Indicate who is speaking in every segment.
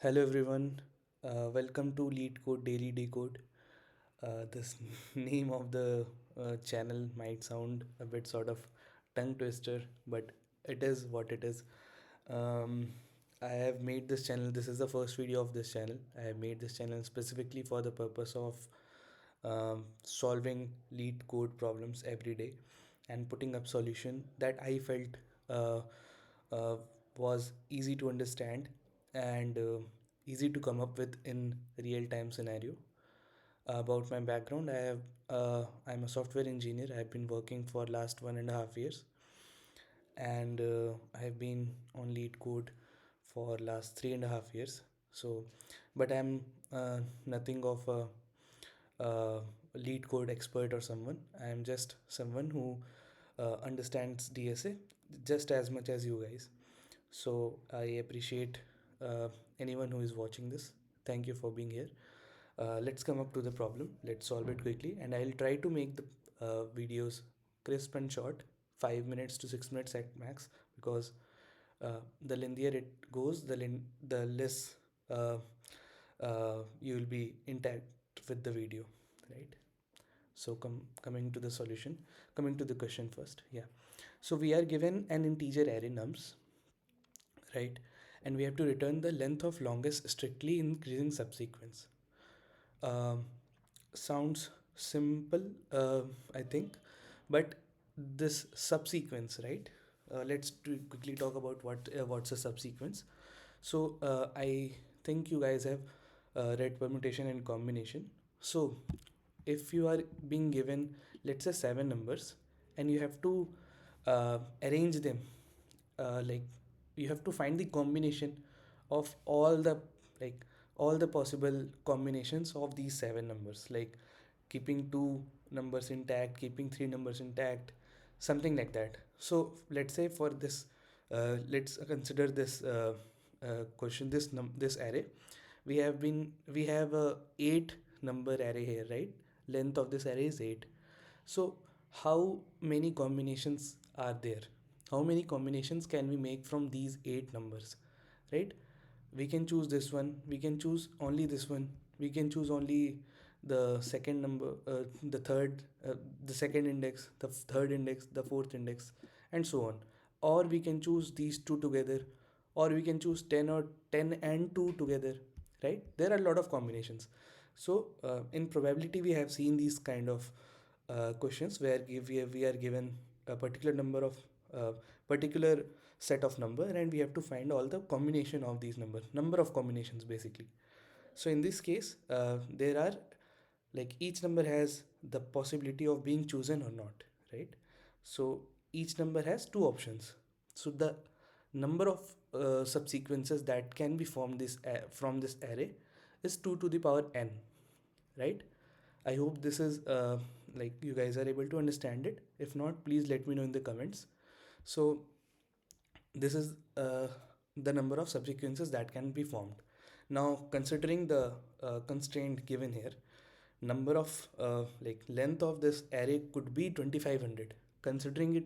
Speaker 1: Hello everyone, welcome to Leetcode Daily Decode. This name of the channel might sound a bit sort of tongue twister, but it is what it is. Um, I have made this channel, this is the first video of this channel. I have made this channel specifically for the purpose of solving lead code problems every day and putting up solution that I felt uh, uh, was easy to understand and easy to come up with in real time scenario. About my background, I'm a software engineer. I've been working for last 1.5 years, and I have been on lead code for last 3.5 years. So, but I'm nothing of a lead code expert or someone. I'm just someone who understands DSA just as much as you guys. So I appreciate uh, anyone who is watching this. Thank you for being here. Let's come up to the problem. Let's solve it quickly, and I'll try to make the videos crisp and short, 5 minutes to 6 minutes at max, because the lengthier it goes, the less you will be intact with the video, right? So coming to the solution, coming to the question first. Yeah. So we are given an integer array nums, right? And we have to return the length of longest strictly increasing subsequence. Um, Sounds simple, I think, but this subsequence, right? Let's quickly talk about what's a subsequence. So I think you guys have read permutation and combination. So if you are being given, let's say, seven numbers, and you have to arrange them, like you have to find the combination of all the possible combinations of these seven numbers, like keeping two numbers intact, keeping three numbers intact, something like that. So let's say for this, let's consider this question, this array. We have a eight number array here, right? Length of this array is 8. So how many combinations are there? How many combinations can we make from these eight numbers, right? We can choose this one, we can choose only this one, we can choose only the second number, the third, the second index, the third index, the fourth index, and so on. Or we can choose these two together, or we can choose 10 or 10 and 2 together, right? There are a lot of combinations. So in probability we have seen these kind of questions where we are given a particular number of particular set of number, and we have to find all the combination of these number of combinations basically. So in this case, there are, like, each number has the possibility of being chosen or not, right? So each number has two options. So the number of subsequences that can be formed from this array is 2 to the power n, right? I hope this is like you guys are able to understand it. If not, please let me know in the comments. So this is the number of subsequences that can be formed. Now, considering the constraint given here, number of like length of this array could be 2500, considering it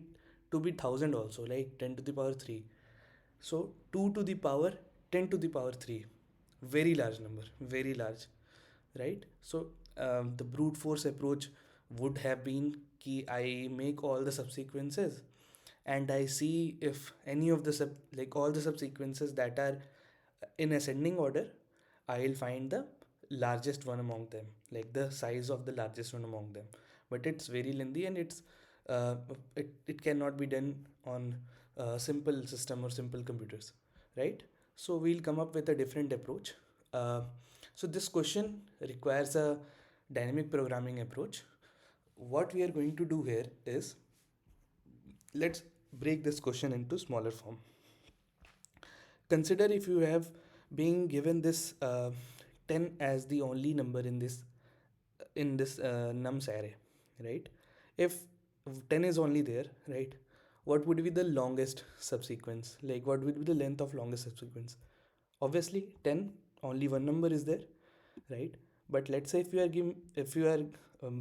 Speaker 1: to be 1000 also, like 10 to the power 3. So 2 to the power 10 to the power 3, very large number, very large, right? So the brute force approach would have been key. I make all the subsequences and I see if any of the like all the subsequences that are in ascending order, I'll find the largest one among them, like the size of the largest one among them. But it's very lengthy, and uh, it cannot be done on simple system or simple computers, right? So we'll come up with a different approach. So this question requires a dynamic programming approach. What we are going to do here is, let's break this question into smaller form. Consider if you have been given this 10 as the only number in this nums array, right? If 10 is only there, right, what would be the longest subsequence? Like, what would be the length of longest subsequence? Obviously 10, only one number is there, right? But let's say if you are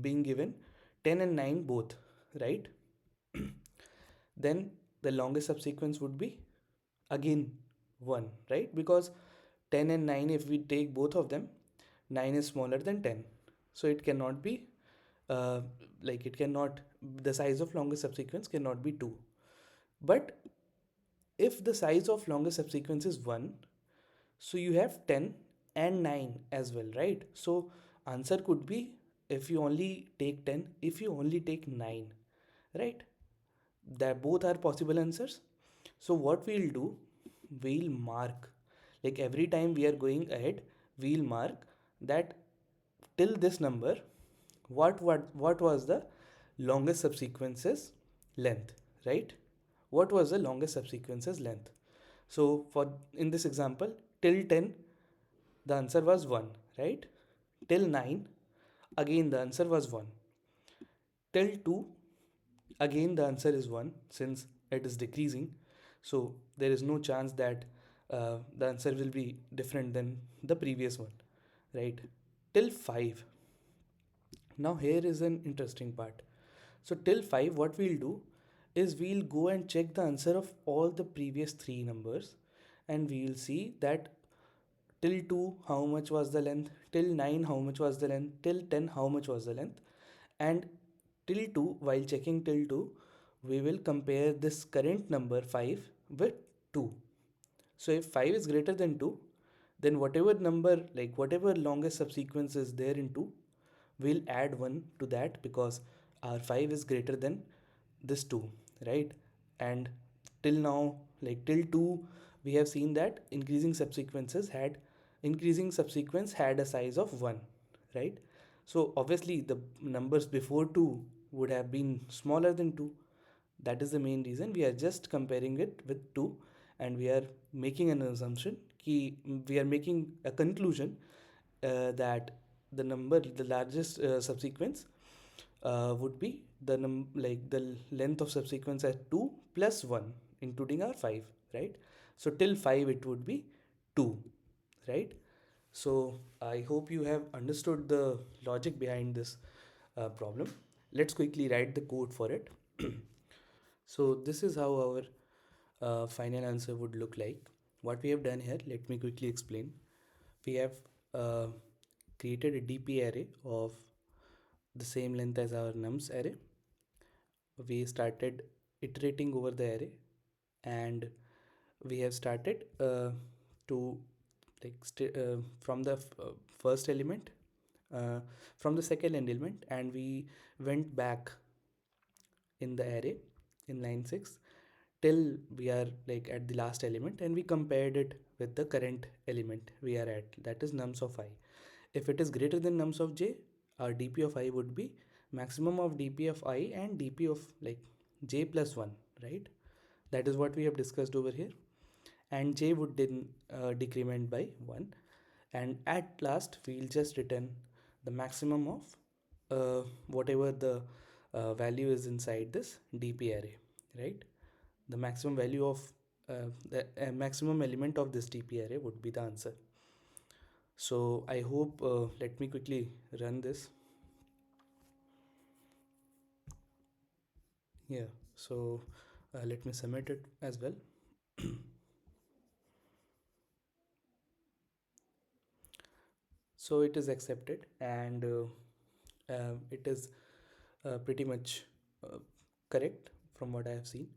Speaker 1: being given 10 and 9 both, right? Then the longest subsequence would be again 1, right? Because 10 and 9, if we take both of them, 9 is smaller than 10. So it cannot be, uh, it cannot, the size of longest subsequence cannot be 2. But if the size of longest subsequence is 1, so you have 10 and 9 as well, right? So answer could be, if you only take 10, if you only take 9, right? That both are possible answers. So what we'll do, we'll mark, like every time we are going ahead, we'll mark that till this number, what was the longest subsequences length, right? What was the longest subsequences length? So for in this example, till 10, the answer was 1, right? Till 9, again the answer was 1. Till 2, again the answer is 1, since it is decreasing. So there is no chance that the answer will be different than the previous one, right? Till 5. Now here is an interesting part. So till 5, what we'll do is we'll go and check the answer of all the previous three numbers, and we'll see that till 2 how much was the length, till 9 how much was the length, till 10 how much was the length. And till 2, while checking till 2, we will compare this current number 5 with 2. So if 5 is greater than 2, then whatever number, like whatever longest subsequence is there in 2, we'll add 1 to that, because our 5 is greater than this 2, right? And till now, like till 2, we have seen that increasing subsequence had a size of 1, right? So obviously the numbers before 2 would have been smaller than 2. That is the main reason we are just comparing it with 2, and we are making an assumption we are making a conclusion that the largest subsequence would be the length of subsequence at 2 plus 1, including our 5, right? So till 5 it would be 2, right? So I hope you have understood the logic behind this problem. Let's quickly write the code for it. So this is how our final answer would look like. What we have done here, let me quickly explain. We have uh, created a DP array of the same length as our nums array. We started iterating over the array, and we have started to from the first element, uh, from the second element, and we went back in the array in line 6 till we are like at the last element, and we compared it with the current element we are at, that is nums of I. If it is greater than nums of j, our dp of I would be maximum of dp of I and dp of like j plus 1, right? That is what we have discussed over here. And j would then decrement by 1, and at last we'll just return the maximum of whatever the value is inside this dp array, right? The maximum value of the maximum element of this dp array would be the answer. So I hope, let me quickly run this. Yeah, so let me submit it as well. So it is accepted, and it is pretty much uh, correct from what I have seen.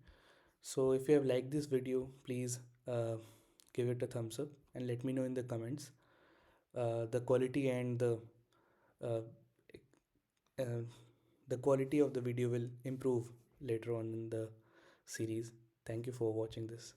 Speaker 1: So if you have liked this video, please give it a thumbs up and let me know in the comments the quality and uh, uh, the quality of the video will improve later on in the series. Thank you for watching this.